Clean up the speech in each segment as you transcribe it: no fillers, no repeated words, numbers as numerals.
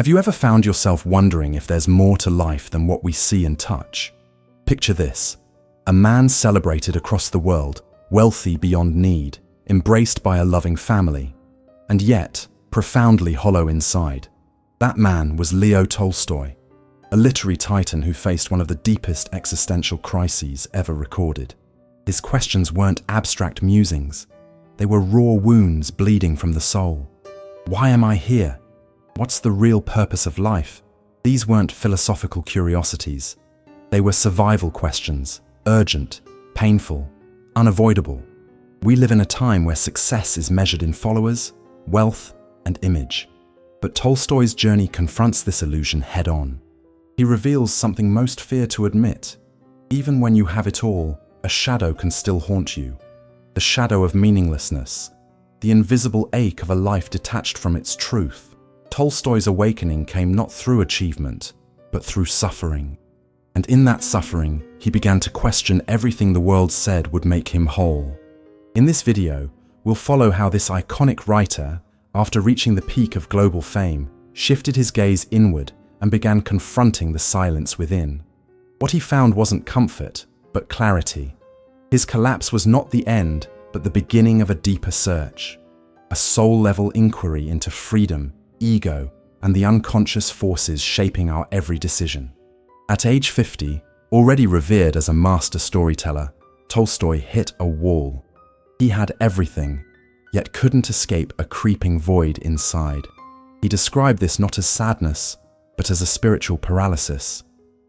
Have you ever found yourself wondering if there's more to life than what we see and touch? Picture this: a man celebrated across the world, wealthy beyond need, embraced by a loving family, and yet profoundly hollow inside. That man was Leo Tolstoy, a literary titan who faced one of the deepest existential crises ever recorded. His questions weren't abstract musings. They were raw wounds bleeding from the soul. Why am I here? What's the real purpose of life? These weren't philosophical curiosities. They were survival questions, urgent, painful, unavoidable. We live in a time where success is measured in followers, wealth, and image. But Tolstoy's journey confronts this illusion head-on. He reveals something most fear to admit. Even when you have it all, a shadow can still haunt you. The shadow of meaninglessness, the invisible ache of a life detached from its truth. Tolstoy's awakening came not through achievement, but through suffering. And in that suffering, he began to question everything the world said would make him whole. In this video, we'll follow how this iconic writer, after reaching the peak of global fame, shifted his gaze inward and began confronting the silence within. What he found wasn't comfort, but clarity. His collapse was not the end, but the beginning of a deeper search, a soul-level inquiry into freedom, ego, and the unconscious forces shaping our every decision. At age 50, already revered as a master storyteller, Tolstoy hit a wall. He had everything, yet couldn't escape a creeping void inside. He described this not as sadness, but as a spiritual paralysis,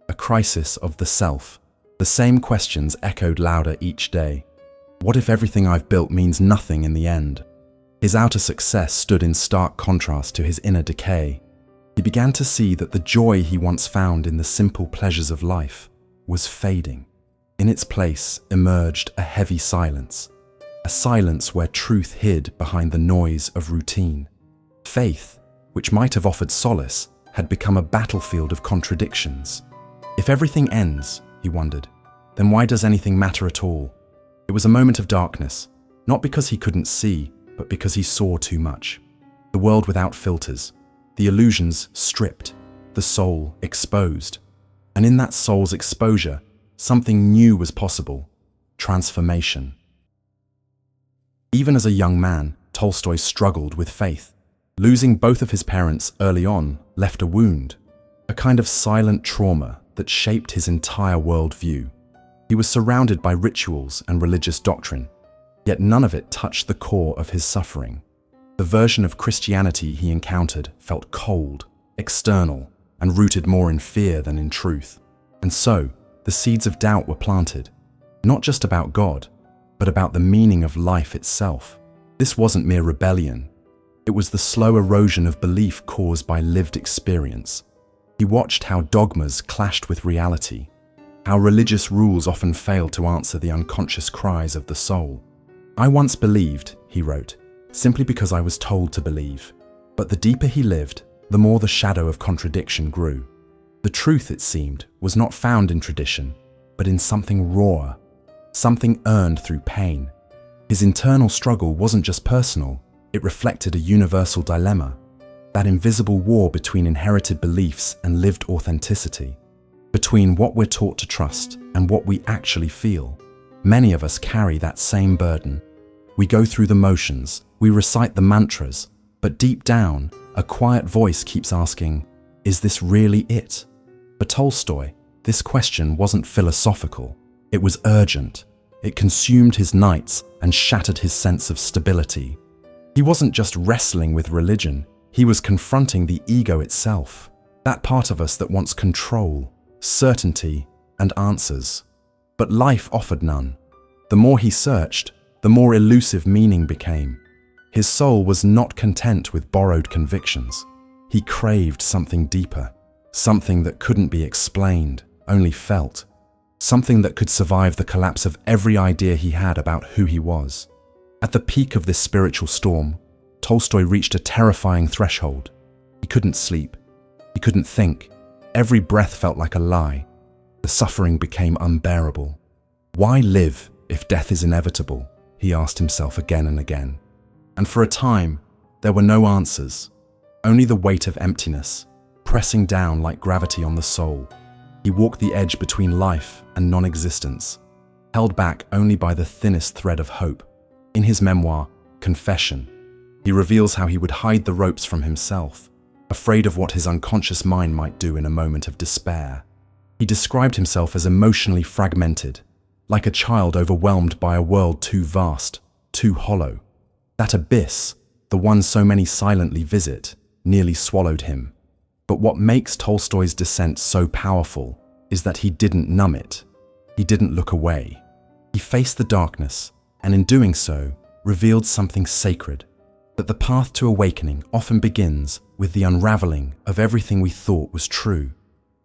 a crisis of the self. The same questions echoed louder each day. What if everything I've built means nothing in the end? His outer success stood in stark contrast to his inner decay. He began to see that the joy he once found in the simple pleasures of life was fading. In its place emerged a heavy silence, a silence where truth hid behind the noise of routine. Faith, which might have offered solace, had become a battlefield of contradictions. If everything ends, he wondered, then why does anything matter at all? It was a moment of darkness, not because he couldn't see, but because he saw too much. The world without filters, the illusions stripped, the soul exposed. And in that soul's exposure, something new was possible: transformation. Even as a young man, Tolstoy struggled with faith. Losing both of his parents early on left a wound, a kind of silent trauma that shaped his entire worldview. He was surrounded by rituals and religious doctrine, yet none of it touched the core of his suffering. The version of Christianity he encountered felt cold, external, and rooted more in fear than in truth. And so, the seeds of doubt were planted, not just about God, but about the meaning of life itself. This wasn't mere rebellion. It was the slow erosion of belief caused by lived experience. He watched how dogmas clashed with reality, how religious rules often failed to answer the unconscious cries of the soul. I once believed, he wrote, simply because I was told to believe. But the deeper he lived, the more the shadow of contradiction grew. The truth, it seemed, was not found in tradition, but in something rawer, something earned through pain. His internal struggle wasn't just personal, it reflected a universal dilemma, that invisible war between inherited beliefs and lived authenticity, between what we're taught to trust and what we actually feel. Many of us carry that same burden. We go through the motions, we recite the mantras, but deep down, a quiet voice keeps asking, is this really it? For Tolstoy, this question wasn't philosophical, it was urgent. It consumed his nights and shattered his sense of stability. He wasn't just wrestling with religion, he was confronting the ego itself, that part of us that wants control, certainty, and answers. But life offered none. The more he searched, the more elusive meaning became. His soul was not content with borrowed convictions. He craved something deeper, something that couldn't be explained, only felt, something that could survive the collapse of every idea he had about who he was. At the peak of this spiritual storm, Tolstoy reached a terrifying threshold. He couldn't sleep. He couldn't think. Every breath felt like a lie. The suffering became unbearable. Why live if death is inevitable? He asked himself again and again. And for a time, there were no answers, only the weight of emptiness, pressing down like gravity on the soul. He walked the edge between life and non-existence, held back only by the thinnest thread of hope. In his memoir, Confession, he reveals how he would hide the ropes from himself, afraid of what his unconscious mind might do in a moment of despair. He described himself as emotionally fragmented, like a child overwhelmed by a world too vast, too hollow. That abyss, the one so many silently visit, nearly swallowed him. But what makes Tolstoy's descent so powerful is that he didn't numb it. He didn't look away. He faced the darkness, and in doing so, revealed something sacred. That the path to awakening often begins with the unraveling of everything we thought was true.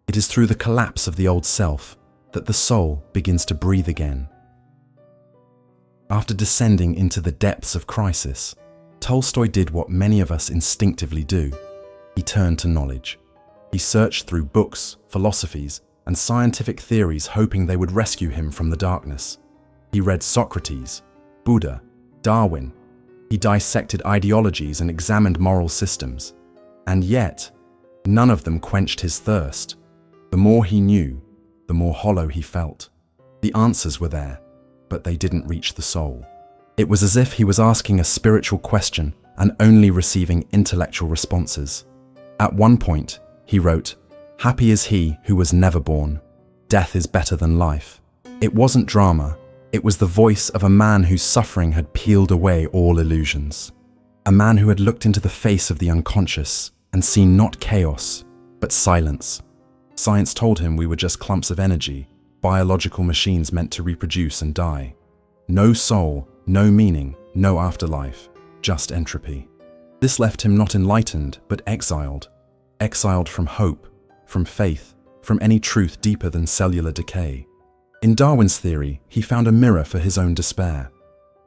It is through the collapse of the old self that the soul begins to breathe again. After descending into the depths of crisis, Tolstoy did what many of us instinctively do. He turned to knowledge. He searched through books, philosophies, and scientific theories hoping they would rescue him from the darkness. He read Socrates, Buddha, Darwin. He dissected ideologies and examined moral systems. And yet, none of them quenched his thirst. The more he knew, the more hollow he felt. The answers were there, but they didn't reach the soul. It was as if he was asking a spiritual question and only receiving intellectual responses. At one point, he wrote, "Happy is he who was never born. Death is better than life." It wasn't drama. It was the voice of a man whose suffering had peeled away all illusions. A man who had looked into the face of the unconscious and seen not chaos, but silence. Science told him we were just clumps of energy, biological machines meant to reproduce and die. No soul, no meaning, no afterlife, just entropy. This left him not enlightened, but exiled. Exiled from hope, from faith, from any truth deeper than cellular decay. In Darwin's theory, he found a mirror for his own despair.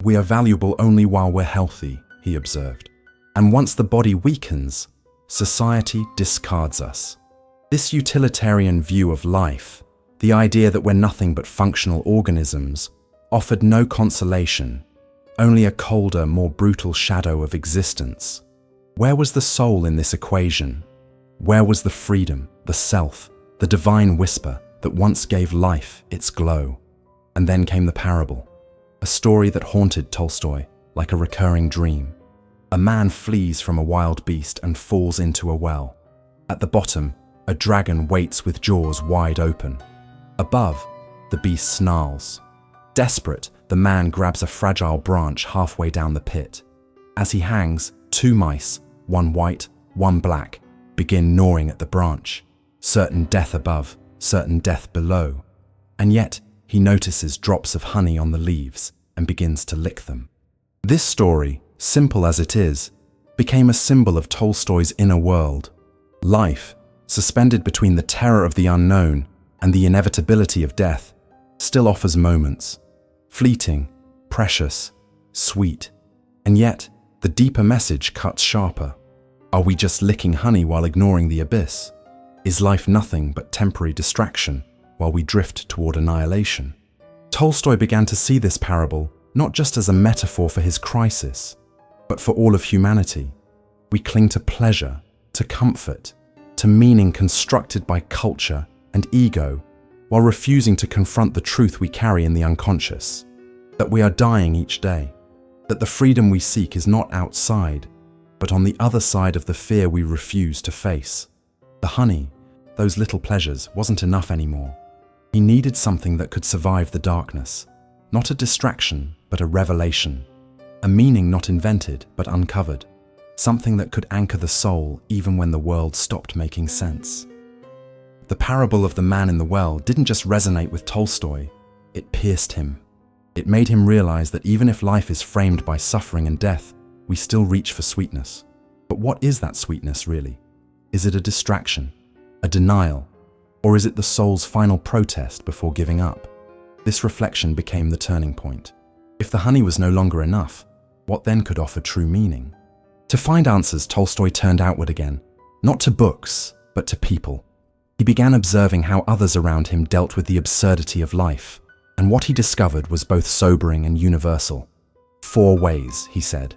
We are valuable only while we're healthy, he observed. And once the body weakens, society discards us. This utilitarian view of life, the idea that we're nothing but functional organisms, offered no consolation, only a colder, more brutal shadow of existence. Where was the soul in this equation? Where was the freedom, the self, the divine whisper that once gave life its glow? And then came the parable, a story that haunted Tolstoy like a recurring dream. A man flees from a wild beast and falls into a well. At the bottom, a dragon waits with jaws wide open. Above, the beast snarls. Desperate, the man grabs a fragile branch halfway down the pit. As he hangs, two mice, one white, one black, begin gnawing at the branch. Certain death above, certain death below. And yet, he notices drops of honey on the leaves and begins to lick them. This story, simple as it is, became a symbol of Tolstoy's inner world. Life, suspended between the terror of the unknown and the inevitability of death, still offers moments, fleeting, precious, sweet. And yet, the deeper message cuts sharper. Are we just licking honey while ignoring the abyss? Is life nothing but temporary distraction while we drift toward annihilation? Tolstoy began to see this parable not just as a metaphor for his crisis, but for all of humanity. We cling to pleasure, to comfort, to meaning constructed by culture and ego, while refusing to confront the truth we carry in the unconscious, that we are dying each day, that the freedom we seek is not outside, but on the other side of the fear we refuse to face. The honey, those little pleasures, wasn't enough anymore. He needed something that could survive the darkness, not a distraction, but a revelation, a meaning not invented, but uncovered. Something that could anchor the soul even when the world stopped making sense. The parable of the man in the well didn't just resonate with Tolstoy, it pierced him. It made him realize that even if life is framed by suffering and death, we still reach for sweetness. But what is that sweetness really? Is it a distraction, a denial, or is it the soul's final protest before giving up? This reflection became the turning point. If the honey was no longer enough, what then could offer true meaning? To find answers, Tolstoy turned outward again, not to books, but to people. He began observing how others around him dealt with the absurdity of life, and what he discovered was both sobering and universal. 4 ways, he said.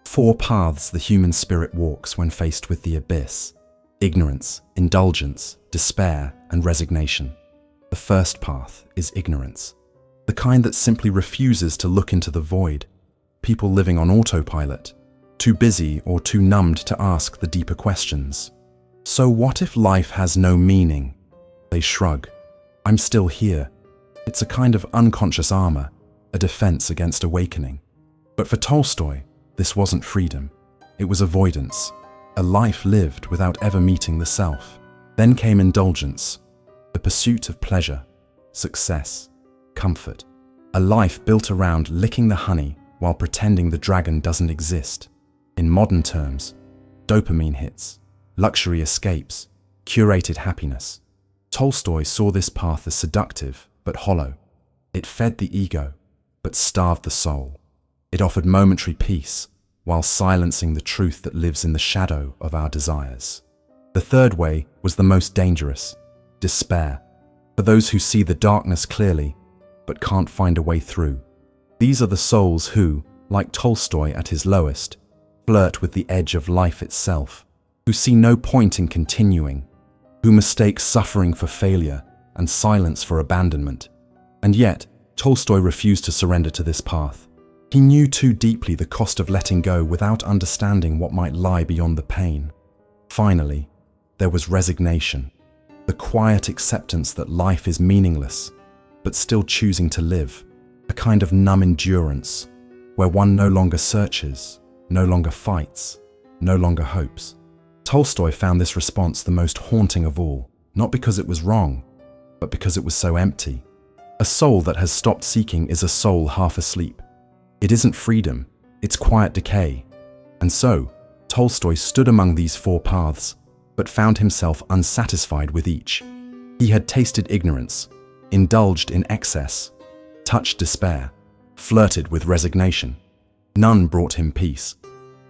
4 paths the human spirit walks when faced with the abyss. Ignorance, indulgence, despair, and resignation. The first path is ignorance, the kind that simply refuses to look into the void. People living on autopilot, too busy or too numbed to ask the deeper questions. So what if life has no meaning? They shrug. I'm still here. It's a kind of unconscious armor, a defense against awakening. But for Tolstoy, this wasn't freedom. It was avoidance, a life lived without ever meeting the self. Then came indulgence, the pursuit of pleasure, success, comfort, a life built around licking the honey while pretending the dragon doesn't exist. In modern terms, dopamine hits, luxury escapes, curated happiness. Tolstoy saw this path as seductive but hollow. It fed the ego, but starved the soul. It offered momentary peace, while silencing the truth that lives in the shadow of our desires. The third way was the most dangerous: despair, for those who see the darkness clearly, but can't find a way through. These are the souls who, like Tolstoy at his lowest, flirt with the edge of life itself, who see no point in continuing, who mistake suffering for failure and silence for abandonment. And yet, Tolstoy refused to surrender to this path. He knew too deeply the cost of letting go without understanding what might lie beyond the pain. Finally, there was resignation, the quiet acceptance that life is meaningless, but still choosing to live, a kind of numb endurance, where one no longer searches, no longer fights, no longer hopes. Tolstoy found this response the most haunting of all, not because it was wrong, but because it was so empty. A soul that has stopped seeking is a soul half asleep. It isn't freedom, it's quiet decay. And so, Tolstoy stood among these four paths, but found himself unsatisfied with each. He had tasted ignorance, indulged in excess, touched despair, flirted with resignation. None brought him peace,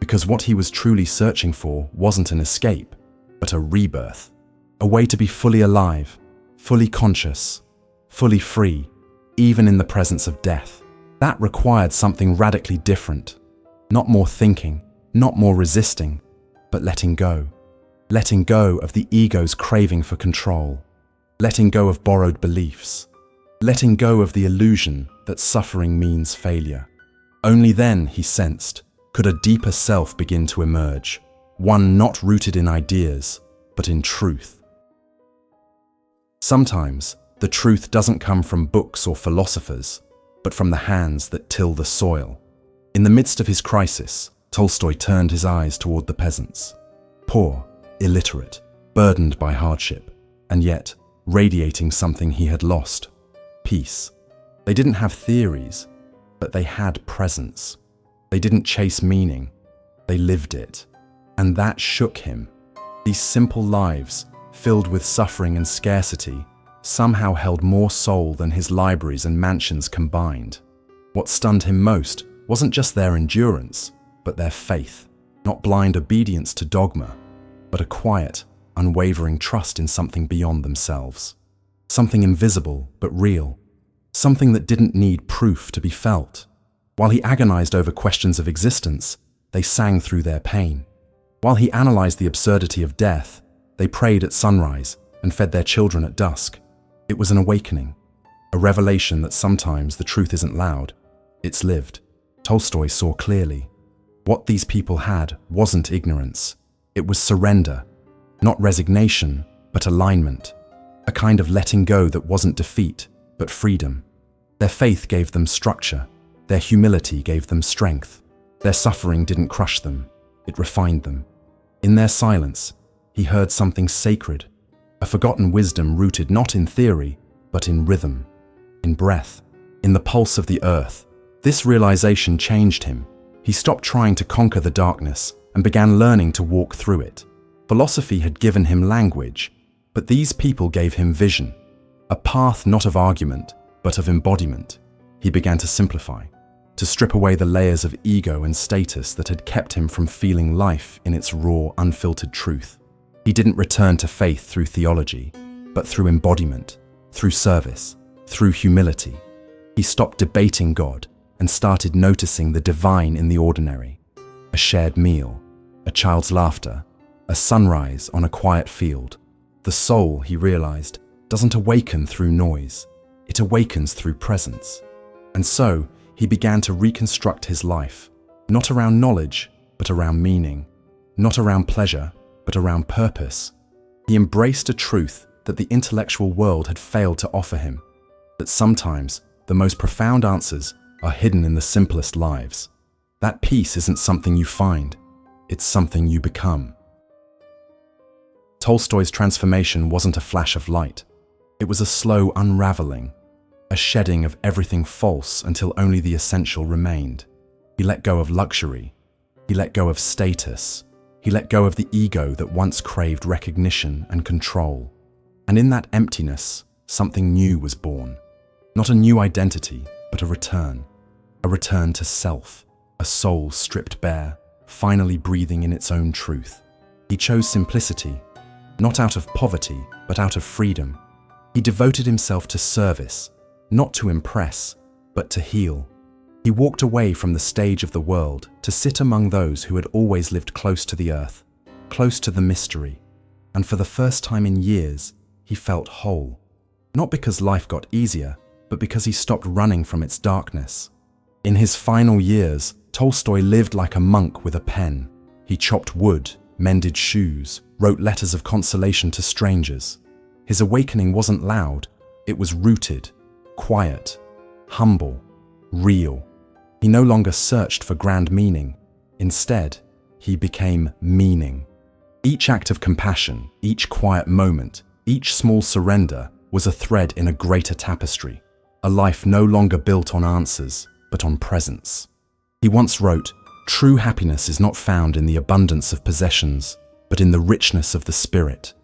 because what he was truly searching for wasn't an escape, but a rebirth, a way to be fully alive, fully conscious, fully free, even in the presence of death. That required something radically different. Not more thinking, not more resisting, but letting go. Letting go of the ego's craving for control. Letting go of borrowed beliefs. Letting go of the illusion that suffering means failure. Only then, he sensed, could a deeper self begin to emerge, one not rooted in ideas, but in truth. Sometimes, the truth doesn't come from books or philosophers, but from the hands that till the soil. In the midst of his crisis, Tolstoy turned his eyes toward the peasants. Poor, illiterate, burdened by hardship, and yet radiating something he had lost: peace. They didn't have theories, but they had presence. They didn't chase meaning, they lived it. And that shook him. These simple lives, filled with suffering and scarcity, somehow held more soul than his libraries and mansions combined. What stunned him most wasn't just their endurance, but their faith. Not blind obedience to dogma, but a quiet, unwavering trust in something beyond themselves. Something invisible but real. Something that didn't need proof to be felt. While he agonized over questions of existence, they sang through their pain. While he analyzed the absurdity of death, they prayed at sunrise and fed their children at dusk. It was an awakening, a revelation that sometimes the truth isn't loud, it's lived. Tolstoy saw clearly. What these people had wasn't ignorance. It was surrender, not resignation, but alignment. A kind of letting go that wasn't defeat, but freedom. Their faith gave them structure. Their humility gave them strength. Their suffering didn't crush them, it refined them. In their silence, he heard something sacred, a forgotten wisdom rooted not in theory, but in rhythm, in breath, in the pulse of the earth. This realization changed him. He stopped trying to conquer the darkness and began learning to walk through it. Philosophy had given him language, but these people gave him vision, a path not of argument, but of embodiment. He began to simplify, to strip away the layers of ego and status that had kept him from feeling life in its raw, unfiltered truth. He didn't return to faith through theology, but through embodiment, through service, through humility. He stopped debating God and started noticing the divine in the ordinary. A shared meal, a child's laughter, a sunrise on a quiet field. The soul, he realized, doesn't awaken through noise. It awakens through presence. And so, he began to reconstruct his life, not around knowledge, but around meaning, not around pleasure, but around purpose. He embraced a truth that the intellectual world had failed to offer him, that sometimes the most profound answers are hidden in the simplest lives. That peace isn't something you find, it's something you become. Tolstoy's transformation wasn't a flash of light. It was a slow unraveling, a shedding of everything false until only the essential remained. He let go of luxury. He let go of status. He let go of the ego that once craved recognition and control. And in that emptiness, something new was born. Not a new identity, but a return to self, a soul stripped bare, finally breathing in its own truth. He chose simplicity, not out of poverty, but out of freedom. He devoted himself to service, not to impress, but to heal. He walked away from the stage of the world to sit among those who had always lived close to the earth, close to the mystery. And for the first time in years, he felt whole. Not because life got easier, but because he stopped running from its darkness. In his final years, Tolstoy lived like a monk with a pen. He chopped wood, mended shoes, wrote letters of consolation to strangers. His awakening wasn't loud, it was rooted, quiet, humble, real. He no longer searched for grand meaning. Instead, he became meaning. Each act of compassion, each quiet moment, each small surrender was a thread in a greater tapestry, a life no longer built on answers, but on presence. He once wrote, "True happiness is not found in the abundance of possessions, but in the richness of the spirit."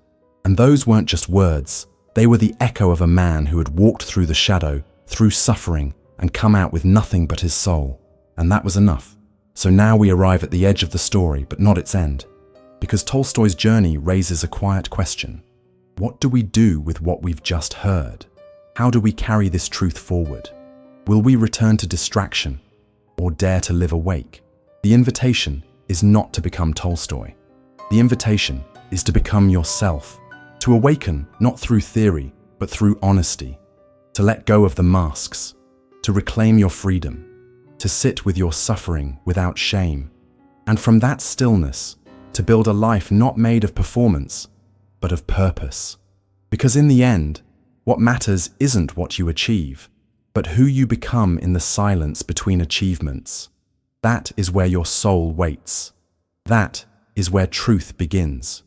And those weren't just words, they were the echo of a man who had walked through the shadow, through suffering, and come out with nothing but his soul. And that was enough. So now we arrive at the edge of the story, but not its end. Because Tolstoy's journey raises a quiet question. What do we do with what we've just heard? How do we carry this truth forward? Will we return to distraction or dare to live awake? The invitation is not to become Tolstoy. The invitation is to become yourself, to awaken not through theory, but through honesty, to let go of the masks, to reclaim your freedom, to sit with your suffering without shame, and from that stillness, to build a life not made of performance, but of purpose. Because in the end, what matters isn't what you achieve, but who you become in the silence between achievements. That is where your soul waits. That is where truth begins.